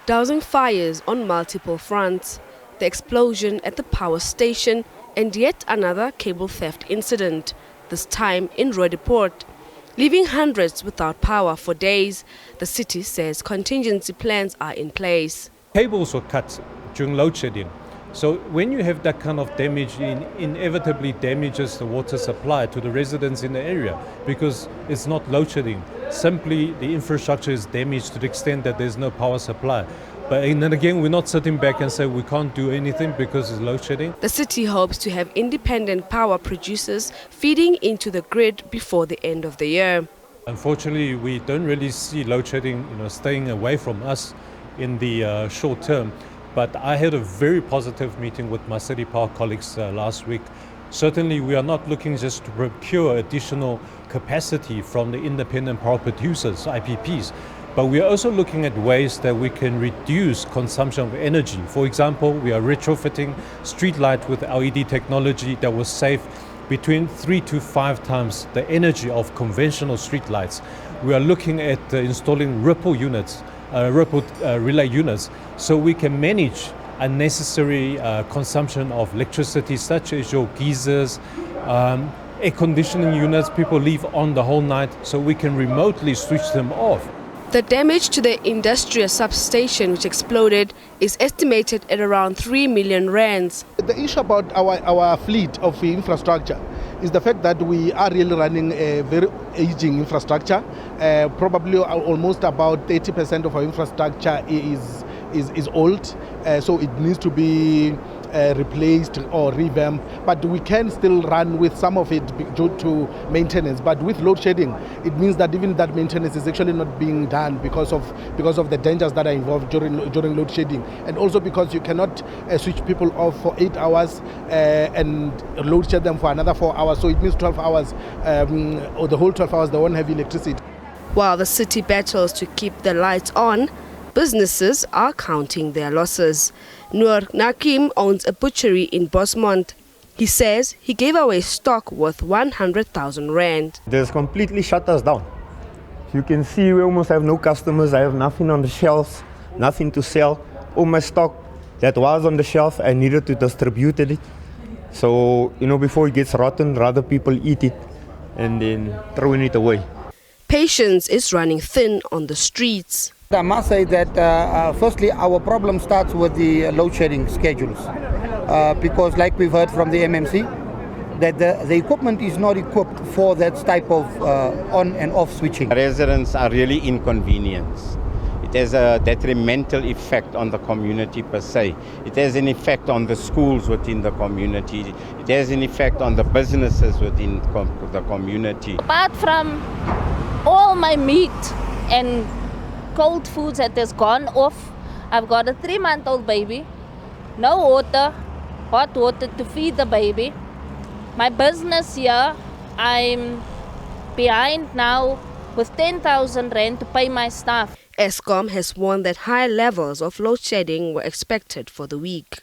dousing fires on multiple fronts, the explosion at the power station and yet another cable theft incident, this time in Roodepoort. Leaving hundreds without power for days, the city says contingency plans are in place. Cables were cut during load shedding. So when you have that kind of damage, it inevitably damages the water supply to the residents in the area because it's not load shedding. Simply the infrastructure is damaged to the extent that there's no power supply. But then again, we're not sitting back and say we can't do anything because it's load shedding. The city hopes to have independent power producers feeding into the grid before the end of the year. Unfortunately, we don't really see load shedding, staying away from us in the short term. But I had a very positive meeting with my City Power colleagues last week. Certainly, we are not looking just to procure additional capacity from the independent power producers, IPPs, but we are also looking at ways that we can reduce consumption of energy. For example, we are retrofitting street lights with LED technology that will save between 3 to 5 times the energy of conventional street lights. We are looking at installing ripple relay units, so we can manage unnecessary consumption of electricity, such as your geysers, air conditioning units. People leave on the whole night, so we can remotely switch them off. The damage to the Industria substation, which exploded, is estimated at around 3 million rands. The issue about our fleet of infrastructure is the fact that we are really running a very aging infrastructure. Probably almost about 80% of our infrastructure is old, so it needs to be replaced or revamped. But we can still run with some of it due to maintenance. But with load shedding, it means that even that maintenance is actually not being done because of the dangers that are involved during load shedding, and also because you cannot switch people off for 8 hours and load shed them for another 4 hours. So it means 12 hours, or the whole 12 hours they won't have electricity. While the city battles to keep the lights on, businesses are counting their losses. Noor Nakim owns a butchery in Bosmont. He says he gave away stock worth 100,000 rand. This completely shut us down. You can see we almost have no customers. I have nothing on the shelves, nothing to sell. All my stock that was on the shelf, I needed to distribute it. So, before it gets rotten, rather people eat it and then throwing it away. Patience is running thin on the streets. I must say that firstly, our problem starts with the load shedding schedules, because like we've heard from the MMC, that the equipment is not equipped for that type of on and off switching. Residents are really inconvenienced. It has a detrimental effect on the community per se. It has an effect on the schools within the community. It has an effect on the businesses within the community. Apart from all my meat and cold foods that has gone off, I've got a 3-month-old baby, no water, hot water to feed the baby. My business here, I'm behind now with 10,000 rand to pay my staff. Eskom has warned that high levels of load shedding were expected for the week.